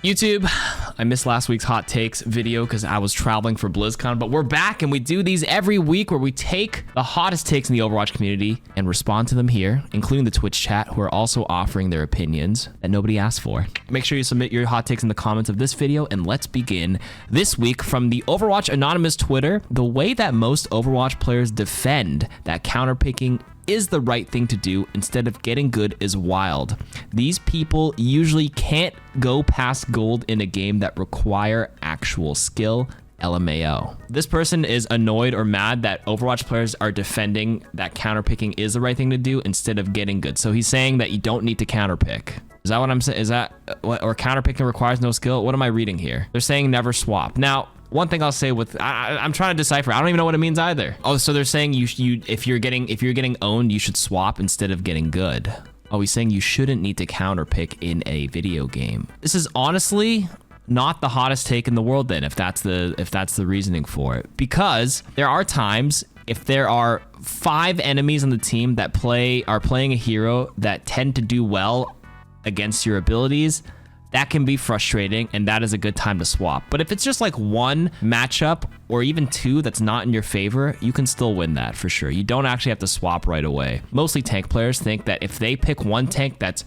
YouTube, I missed last week's hot takes video because I was traveling for BlizzCon, but we're back and we do these every week where we take the hottest takes in the Overwatch community and respond to them here, including the Twitch chat, who are also offering their opinions that nobody asked for. Make sure you submit your hot takes in the comments of this video, and let's begin. This week from the Overwatch Anonymous Twitter, the way that most Overwatch players defend that counterpicking is the right thing to do instead of getting good is wild. These people usually can't go past gold in a game that require actual skill. LMAO. This person is annoyed or mad that Overwatch players are defending that counterpicking is the right thing to do instead of getting good. So he's saying that you don't need to counterpick. Is that what I'm saying? Is that what, or counterpicking requires no skill? What am I reading here? They're saying never swap. Now, one thing I'll say with I'm trying to decipher. I don't even know what it means either. Oh, so they're saying if you're getting owned, you should swap instead of getting good. Oh, he's saying you shouldn't need to counterpick in a video game. This is honestly not the hottest take in the world then, if that's the reasoning for it. Because there are times if there are 5 enemies on the team that are playing a hero that tend to do well against your abilities, that can be frustrating, and that is a good time to swap. But if it's just like one matchup or even 2 that's not in your favor, you can still win that for sure. You don't actually have to swap right away. Mostly tank players think that if they pick one tank that's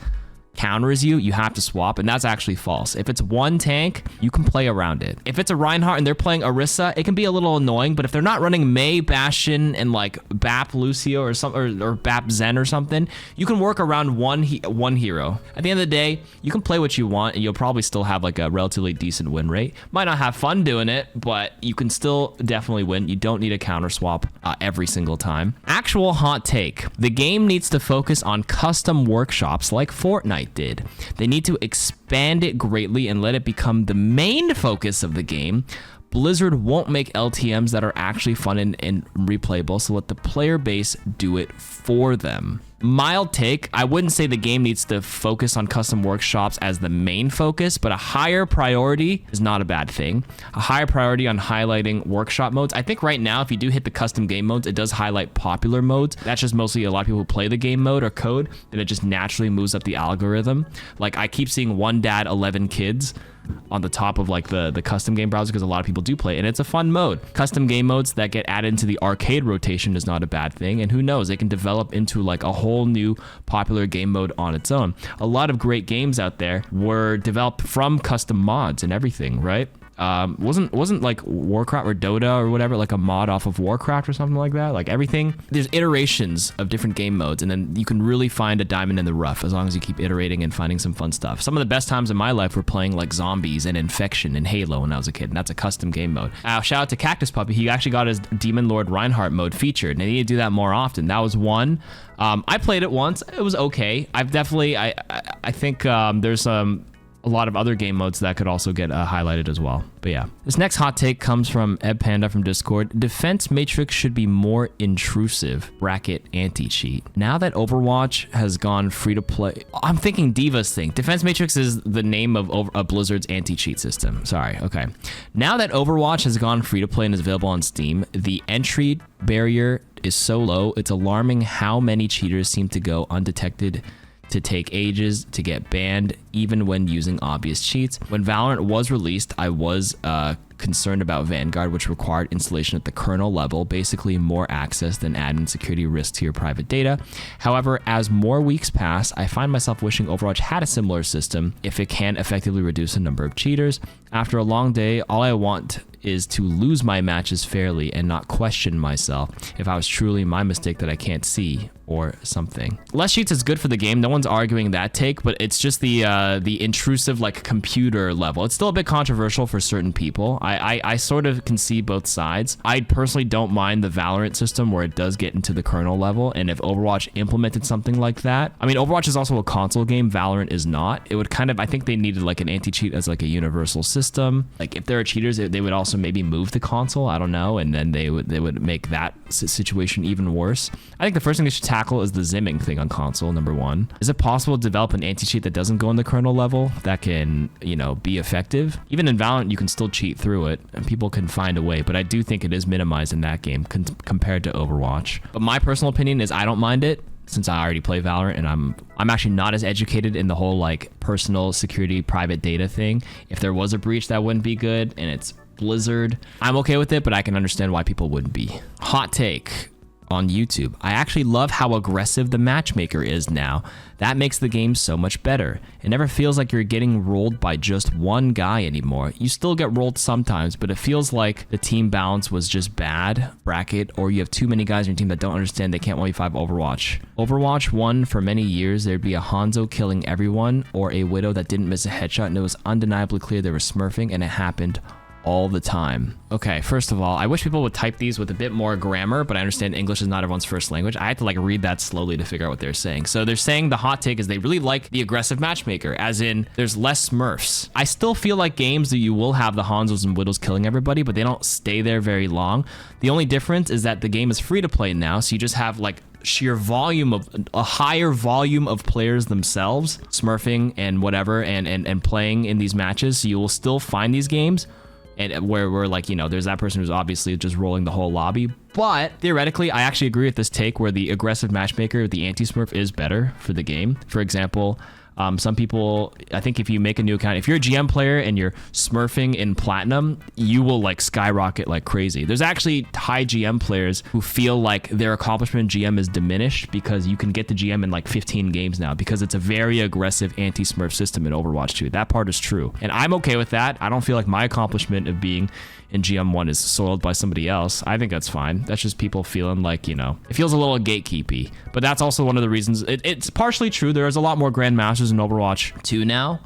counters you have to swap, and that's actually false. If it's one tank, you can play around it. If it's a Reinhardt and they're playing Orisa, it can be a little annoying, but if they're not running Mei, Bastion, and like Bap Lucio or something, or Bap Zen or something, you can work around one hero. At the end of the day, you can play what you want, and you'll probably still have like a relatively decent win rate. Might not have fun doing it, but you can still definitely win. You don't need a counter swap every single time. Actual hot take. The game needs to focus on custom workshops like Fortnite did. They need to expand it greatly and let it become the main focus of the game. Blizzard won't make LTMs that are actually fun and replayable, so let the player base do it for them. Mild take, I wouldn't say the game needs to focus on custom workshops as the main focus, but a higher priority is not a bad thing. A higher priority on highlighting workshop modes. I think right now, if you do hit the custom game modes, it does highlight popular modes. That's just mostly a lot of people who play the game mode or code, and it just naturally moves up the algorithm. Like I keep seeing one dad, 11 kids on the top of like the custom game browser because a lot of people do play, and it's a fun mode. Custom game modes that get added into the arcade rotation is not a bad thing, and who knows, it can develop into like a whole new popular game mode on its own. A lot of great games out there were developed from custom mods and everything, right? Wasn't like Warcraft or Dota or whatever like a mod off of Warcraft or something like that? Like everything, there's iterations of different game modes, and then you can really find a diamond in the rough as long as you keep iterating and finding some fun stuff. Some of the best times in my life were playing like Zombies and Infection and Halo when I was a kid, and that's a custom game mode. Shout out to Cactus Puppy. He actually got his Demon Lord Reinhardt mode featured, and he need to do that more often. That was one. I played it once. It was okay. I think there's a lot of other game modes that could also get highlighted as well. But yeah, this next hot take comes from Eb Panda from Discord. Defense Matrix should be more intrusive, bracket anti-cheat. Now that Overwatch has gone free to play, I'm thinking Diva's thing. Defense Matrix is the name of Blizzard's anti-cheat system. Sorry, okay. Now that Overwatch has gone free to play and is available on Steam, the entry barrier is so low, it's alarming how many cheaters seem to go undetected, to take ages to get banned, even when using obvious cheats. When Valorant was released, I was concerned about Vanguard, which required installation at the kernel level, basically more access than admin security risk to your private data. However, as more weeks pass, I find myself wishing Overwatch had a similar system if it can effectively reduce the number of cheaters. After a long day, all I want is to lose my matches fairly and not question myself if I was truly my mistake that I can't see or something. Less cheats is good for the game. No one's arguing that take, but it's just the intrusive like computer level. It's still a bit controversial for certain people. I sort of can see both sides. I personally don't mind the Valorant system where it does get into the kernel level, and if Overwatch implemented something like that, I mean, Overwatch is also a console game, Valorant is not. It would kind of, I think they needed like an anti-cheat as like a universal system. Like if there are cheaters, they would also maybe move to console, I don't know, and then they would make that situation even worse. I think the first thing they should tackle is the zimming thing on console, number one. Is it possible to develop an anti-cheat that doesn't go in the kernel level that can, you know, be effective? Even in Valorant, you can still cheat through it, and people can find a way, but I do think it is minimized in that game compared to Overwatch. But my personal opinion is I don't mind it. since I already play Valorant and I'm actually not as educated in the whole like personal security private data thing. If there was a breach, that wouldn't be good, and it's Blizzard. I'm okay with it, but I can understand why people wouldn't be. Hot take on YouTube. I actually love how aggressive the matchmaker is now. That makes the game so much better. It never feels like you're getting rolled by just one guy anymore. You still get rolled sometimes, but it feels like the team balance was just bad, bracket, or you have too many guys in your team that don't understand they can't 1v5 Overwatch. Overwatch 1, for many years, there'd be a Hanzo killing everyone, or a Widow that didn't miss a headshot, and it was undeniably clear they were smurfing, and it happened all the time. Okay, first of all, I wish people would type these with a bit more grammar, but I understand English is not everyone's first language. I had to like read that slowly to figure out what they're saying. So they're saying the hot take is they really like the aggressive matchmaker, as in there's less smurfs. I still feel like games that you will have the Hanzos and Widows killing everybody, but they don't stay there very long. The only difference is that the game is free to play now, so you just have like sheer volume of a higher volume of players themselves smurfing and whatever and playing in these matches. So you will still find these games and where we're like, you know, there's that person who's obviously just rolling the whole lobby. But theoretically, I actually agree with this take where the aggressive matchmaker, the anti-smurf, is better for the game. For example, some people, I think if you make a new account, if you're a GM player and you're smurfing in platinum, you will like skyrocket like crazy. There's actually high GM players who feel like their accomplishment in GM is diminished because you can get the GM in like 15 games now because it's a very aggressive anti-smurf system in Overwatch 2. That part is true. And I'm okay with that. I don't feel like my accomplishment of being in GM1 is soiled by somebody else. I think that's fine. That's just people feeling like, you know, it feels a little gatekeepy. But that's also one of the reasons. It's partially true. There's a lot more Grandmasters in Overwatch 2 now.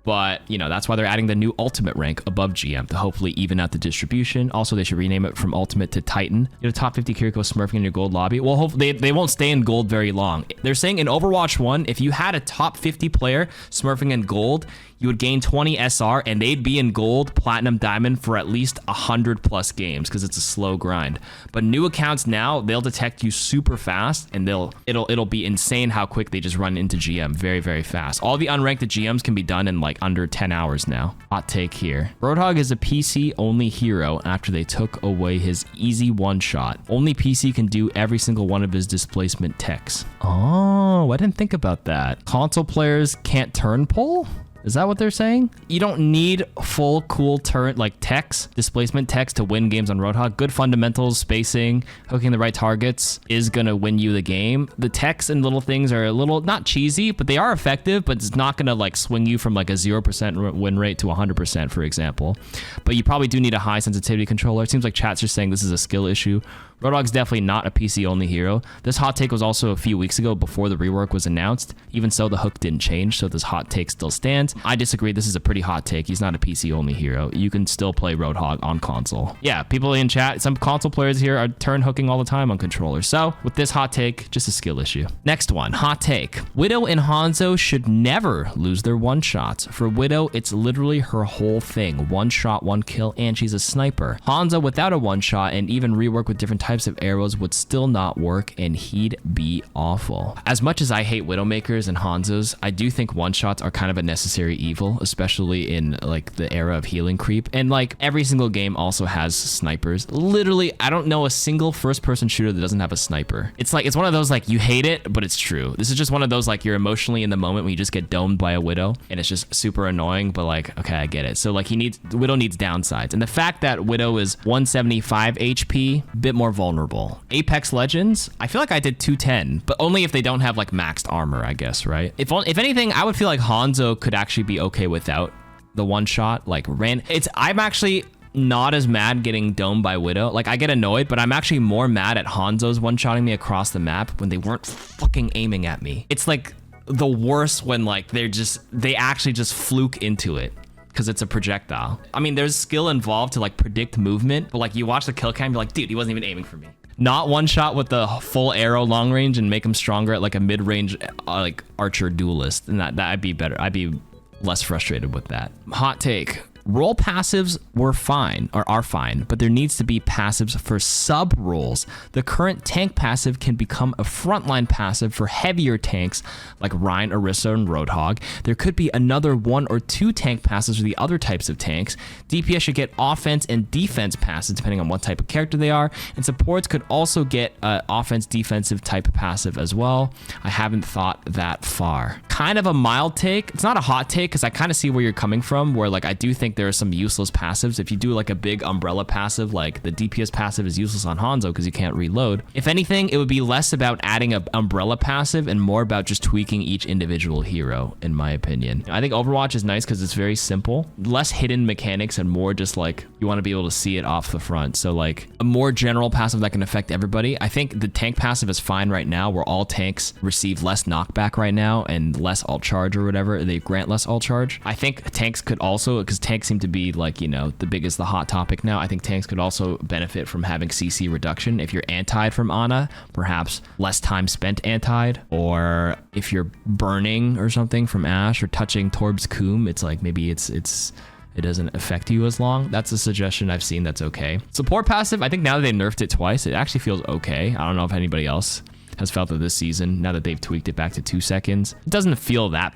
But, you know, that's why they're adding the new Ultimate rank above GM to hopefully even out the distribution. Also, they should rename it from Ultimate to Titan. You have a top 50 KarQ smurfing in your gold lobby. Well, hopefully they won't stay in gold very long. They're saying in Overwatch 1, if you had a top 50 player smurfing in gold, you would gain 20 SR and they'd be in gold, platinum, diamond for at least 100 plus games because it's a slow grind. But new accounts now, they'll detect you super fast and it'll be insane how quick they just run into GM very, very fast. All the unranked GMs can be done in like under 10 hours now. Hot take here. Roadhog is a PC only hero after they took away his easy one shot. Only PC can do every single one of his displacement techs. Oh, I didn't think about that. Console players can't turn pull? Is that what they're saying? You don't need full cool turret like techs, displacement techs to win games on Roadhog. Good fundamentals, spacing, hooking the right targets is gonna win you the game. The techs and little things are a little, not cheesy, but they are effective, but it's not gonna like swing you from like a 0% win rate to 100%, for example. But you probably do need a high sensitivity controller. It seems like chat's just saying this is a skill issue. Roadhog's definitely not a PC-only hero. This hot take was also a few weeks ago before the rework was announced. Even so, the hook didn't change, so this hot take still stands. I disagree. This is a pretty hot take. He's not a PC-only hero. You can still play Roadhog on console. Yeah, people in chat, some console players here are turn hooking all the time on controllers. So with this hot take, just a skill issue. Next one, hot take. Widow and Hanzo should never lose their one-shots. For Widow, it's literally her whole thing. One shot, one kill, and she's a sniper. Hanzo without a one-shot and even rework with different types of arrows would still not work, and he'd be awful. As much as I hate Widowmakers and Hanzos, I do think one-shots are kind of a necessary evil, especially in like the era of healing creep. And like every single game also has snipers. Literally, I don't know a single first-person shooter that doesn't have a sniper. It's like, it's one of those like you hate it, but it's true. This is just one of those like you're emotionally in the moment when you just get domed by a Widow, and it's just super annoying, but like, okay, I get it. So like Widow needs downsides. And the fact that Widow is 175 HP, a bit more vulnerable. Apex Legends, I feel like I did 210, but only if they don't have like maxed armor, I guess, right? If anything, I would feel like Hanzo could actually be okay without the one shot. Like I'm actually not as mad getting domed by Widow. Like I get annoyed, but I'm actually more mad at Hanzo's one-shotting me across the map when they weren't fucking aiming at me. It's like the worst when like they actually just fluke into it because it's a projectile. I mean, there's skill involved to like predict movement, but like you watch the kill cam, you're like, dude, he wasn't even aiming for me. Not one shot with the full arrow long range and make him stronger at like a mid-range like archer duelist, and that I'd be better. I'd be less frustrated with that. Hot take. Role passives were fine, or are fine, but there needs to be passives for sub roles. The current tank passive can become a frontline passive for heavier tanks like Rhine, Orisa, and Roadhog. There could be another 1 or 2 tank passives for the other types of tanks. DPS should get offense and defense passes depending on what type of character they are, and supports could also get offense defensive type passive as well. I haven't thought that far. Kind of a mild take. It's not a hot take because I kind of see where you're coming from, where like I do think there are some useless passives. If you do like a big umbrella passive, like the DPS passive is useless on Hanzo because you can't reload. If anything, it would be less about adding an umbrella passive and more about just tweaking each individual hero, in my opinion. I think Overwatch is nice because it's very simple, less hidden mechanics and more just like you want to be able to see it off the front. So like a more general passive that can affect everybody. I think the tank passive is fine right now, where all tanks receive less knockback right now and less ult charge or whatever. They grant less ult charge. I think tanks could also, because tanks seem to be like, you know, the hot topic now. I think tanks could also benefit from having CC reduction. If you're antied from Ana, perhaps less time spent antied, or if you're burning or something from Ashe or touching Torb's Coom, it's like maybe it doesn't affect you as long. That's a suggestion I've seen that's okay. Support passive, I think now that they nerfed it twice, it actually feels okay. I don't know if anybody else has felt it this season, now that they've tweaked it back to 2 seconds. It doesn't feel that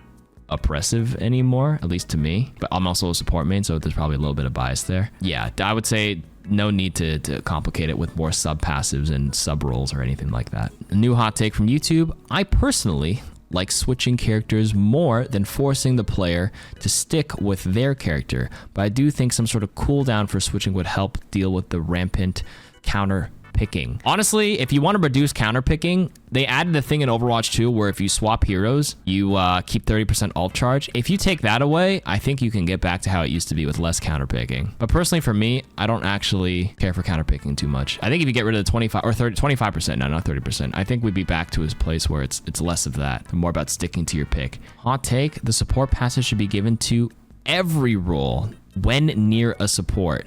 oppressive anymore, at least to me, but I'm also a support main, so there's probably a little bit of bias there. Yeah, I would say no need to complicate it with more sub passives and sub roles or anything like that. A new hot take from YouTube. I personally like switching characters more than forcing the player to stick with their character, but I do think some sort of cooldown for switching would help deal with the rampant counterpicking. Honestly, if you want to reduce counterpicking, they added a thing in Overwatch 2 where if you swap heroes, you keep 30% ult charge. If you take that away, I think you can get back to how it used to be with less counterpicking. But personally for me, I don't actually care for counterpicking too much. I think if you get rid of the 25%, no, not 30%, I think we'd be back to a place where it's less of that and more about sticking to your pick. Hot take, the support passive should be given to every role when near a support.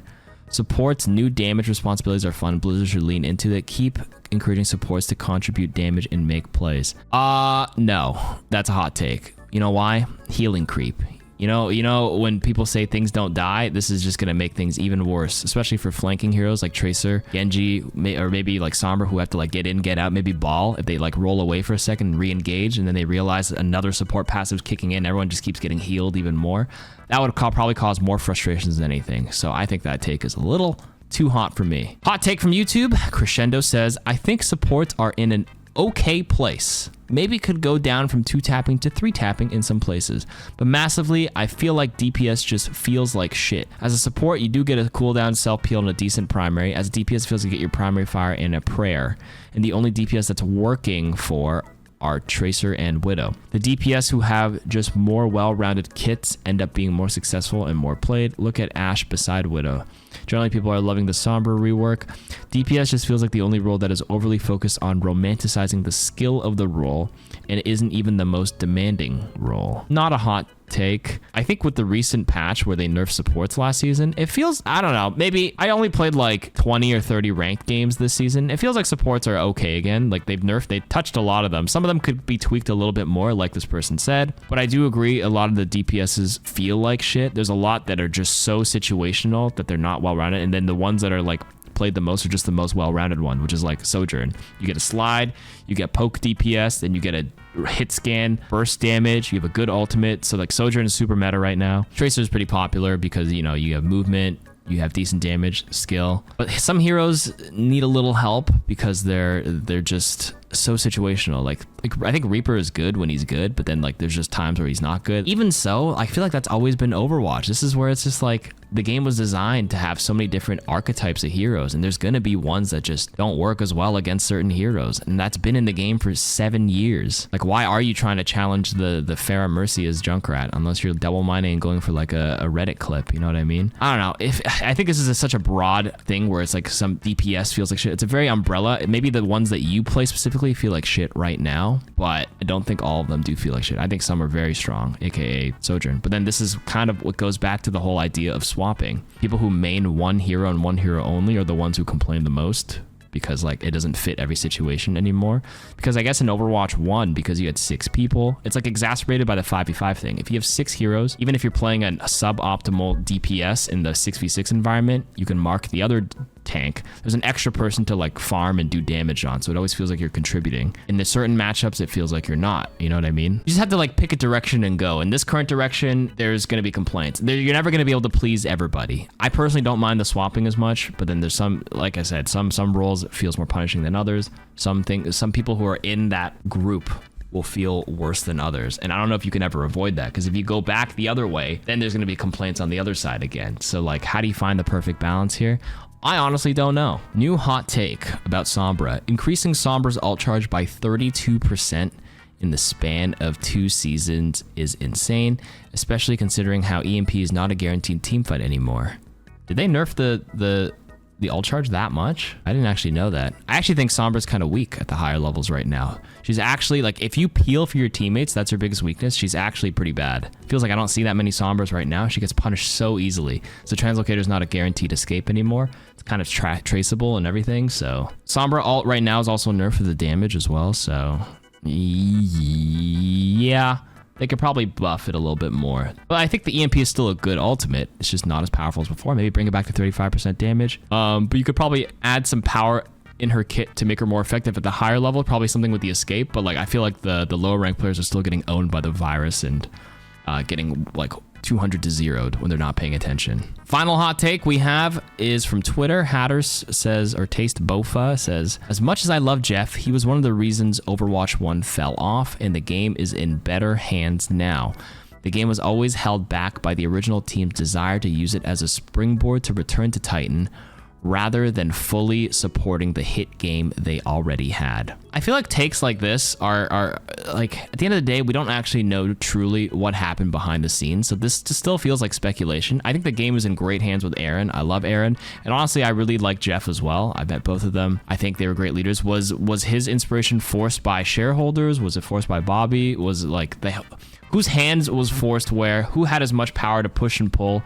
Supports' new damage responsibilities are fun. Blizzard should lean into it. Keep encouraging supports to contribute damage and make plays. No, that's a hot take. You know why? Healing creep. You know when people say things don't die, this is just gonna make things even worse, especially for flanking heroes like Tracer, Genji, or maybe like Sombra, who have to like get in, get out, maybe Ball, if they like roll away for a second and re-engage, and then they realize that another support passive's kicking in, everyone just keeps getting healed even more. That would probably cause more frustrations than anything. So I think that take is a little too hot for me. Hot take from YouTube. Crescendo says, I think supports are in an okay place. Maybe could go down from 2 tapping to 3 tapping in some places, but massively, I feel like DPS just feels like shit. As a support, you do get a cooldown, self-peel, and a decent primary. As a DPS, it feels like you get your primary fire and a prayer, and the only DPS that's working for are Tracer and Widow. The DPS who have just more well-rounded kits end up being more successful and more played. Look at Ashe beside Widow. Generally, people are loving the Sombra rework. DPS just feels like the only role that is overly focused on romanticizing the skill of the role and isn't even the most demanding role. Not a hot take. I think with the recent patch where they nerfed supports last season, it feels, I don't know, maybe I only played like 20 or 30 ranked games this season. It feels like supports are okay again. Like they touched a lot of them. Some of them could be tweaked a little bit more, like this person said, but I do agree a lot of the DPSs feel like shit. There's a lot that are just so situational that they're not well-rounded, and then the ones that are like played the most are just the most well-rounded one, which is like Sojourn. You get a slide, you get poke DPS, then you get a hit scan, burst damage, you have a good ultimate. So like Sojourn is super meta right now. Tracer is pretty popular because, you know, you have movement, you have decent damage, skill. But some heroes need a little help because they're just so situational. Like I think Reaper is good when he's good, but then like there's just times where he's not good. Even so, I feel like that's always been Overwatch. This is where it's just like the game was designed to have so many different archetypes of heroes, and there's gonna be ones that just don't work as well against certain heroes, and that's been in the game for 7 years. Like, why are you trying to challenge the Pharah Mercy as Junkrat unless you're double mining and going for like a Reddit clip? You know what I mean? I don't know. I think this is such a broad thing where it's like some DPS feels like shit. It's a very umbrella. Maybe the ones that you play specifically feel like shit right now, but I don't think all of them do feel like shit. I think some are very strong, aka Sojourn. But then this is kind of what goes back to the whole idea of swapping. People who main one hero and one hero only are the ones who complain the most because like it doesn't fit every situation anymore. Because I guess in Overwatch 1, because you had 6 people, it's like exacerbated by the 5v5 thing. If you have 6 heroes, even if you're playing a suboptimal DPS in the 6v6 environment, you can mark the other tank. There's an extra person to like farm and do damage on, so it always feels like you're contributing. In the certain matchups, it feels like you're not, you know what I mean? You just have to like pick a direction and go. In this current direction, there's gonna be complaints. You're never gonna be able to please everybody. I personally don't mind the swapping as much, but then there's some, like I said, some roles it feels more punishing than others. Some people who are in that group will feel worse than others. And I don't know if you can ever avoid that, because if you go back the other way, then there's gonna be complaints on the other side again. So like, how do you find the perfect balance here? I honestly don't know. New hot take about Sombra. Increasing Sombra's ult charge by 32% in the span of 2 seasons is insane, especially considering how EMP is not a guaranteed teamfight anymore. Did they nerf the ult charge that much? I didn't actually know that. I actually think Sombra's kind of weak at the higher levels right now. She's actually, like, if you peel for your teammates, that's her biggest weakness. She's actually pretty bad. Feels like I don't see that many Sombras right now. She gets punished so easily. So Translocator is not a guaranteed escape anymore. It's kind of traceable and everything. So Sombra ult right now is also nerfed for the damage as well. So yeah, they could probably buff it a little bit more. But I think the EMP is still a good ultimate. It's just not as powerful as before. Maybe bring it back to 35% damage. But you could probably add some power in her kit to make her more effective at the higher level. Probably something with the escape. But like, I feel like the lower rank players are still getting owned by the virus and getting like 200 to 0'd when they're not paying attention. Final hot take we have is from Twitter. Hatters says, or Taste Bofa says, as much as I love Jeff, he was one of the reasons Overwatch 1 fell off, and the game is in better hands now. The game was always held back by the original team's desire to use it as a springboard to return to Titan, rather than fully supporting the hit game they already had. I feel like takes like this are like, at the end of the day, we don't actually know truly what happened behind the scenes. So this just still feels like speculation. I think the game is in great hands with Aaron. I love Aaron. And honestly, I really like Jeff as well. I met both of them. I think they were great leaders. Was his inspiration forced by shareholders? Was it forced by Bobby? Was it like whose hands was forced where? Who had as much power to push and pull?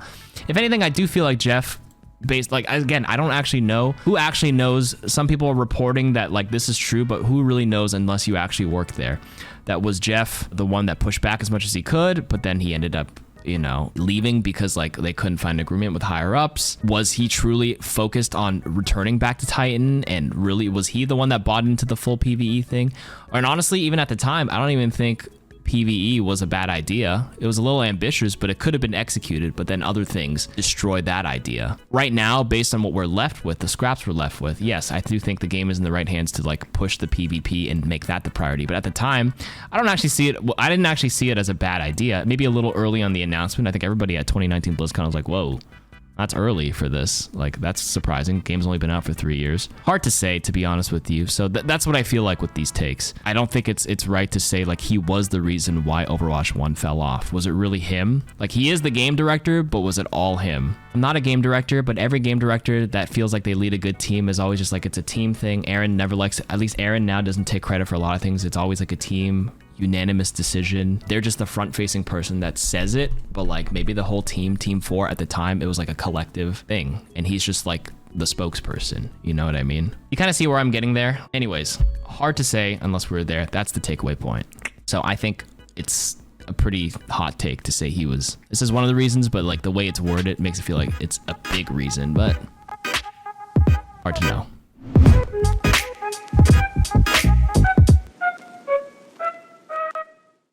If anything, I do feel like Jeff, based, like, again, I don't actually know who actually knows. Some people are reporting that like this is true, but who really knows unless you actually work there? That was Jeff the one that pushed back as much as he could, but then he ended up, you know, leaving because like they couldn't find an agreement with higher ups? Was he truly focused on returning back to Titan, and really was he the one that bought into the full PvE thing? And honestly, even at the time, I don't even think PvE was a bad idea. It was a little ambitious, but it could have been executed, but then other things destroyed that idea. Right now, based on what we're left with, the scraps we're left with, yes, I do think the game is in the right hands to like push the PvP and make that the priority. But at the time, I don't actually see it. Well, I didn't actually see it as a bad idea. Maybe a little early on the announcement. I think everybody at 2019 BlizzCon was like, whoa, that's early for this. Like, that's surprising. Game's only been out for 3 years. Hard to say, to be honest with you. So that's what I feel like with these takes. I don't think it's right to say like he was the reason why Overwatch 1 fell off. Was it really him? Like, he is the game director, but was it all him? I'm not a game director, but every game director that feels like they lead a good team is always just like, it's a team thing. Aaron never likes, at least Aaron now doesn't take credit for a lot of things. It's always like a team unanimous decision. They're just the front-facing person that says it, but like maybe the whole team 4 at the time, it was like a collective thing, and he's just like the spokesperson. You know what I mean? You kind of see where I'm getting there. Anyways, hard to say unless we're there. That's the takeaway point. So I think it's a pretty hot take to say he was, this is one of the reasons, but like the way it's worded makes it feel like it's a big reason, but hard to know.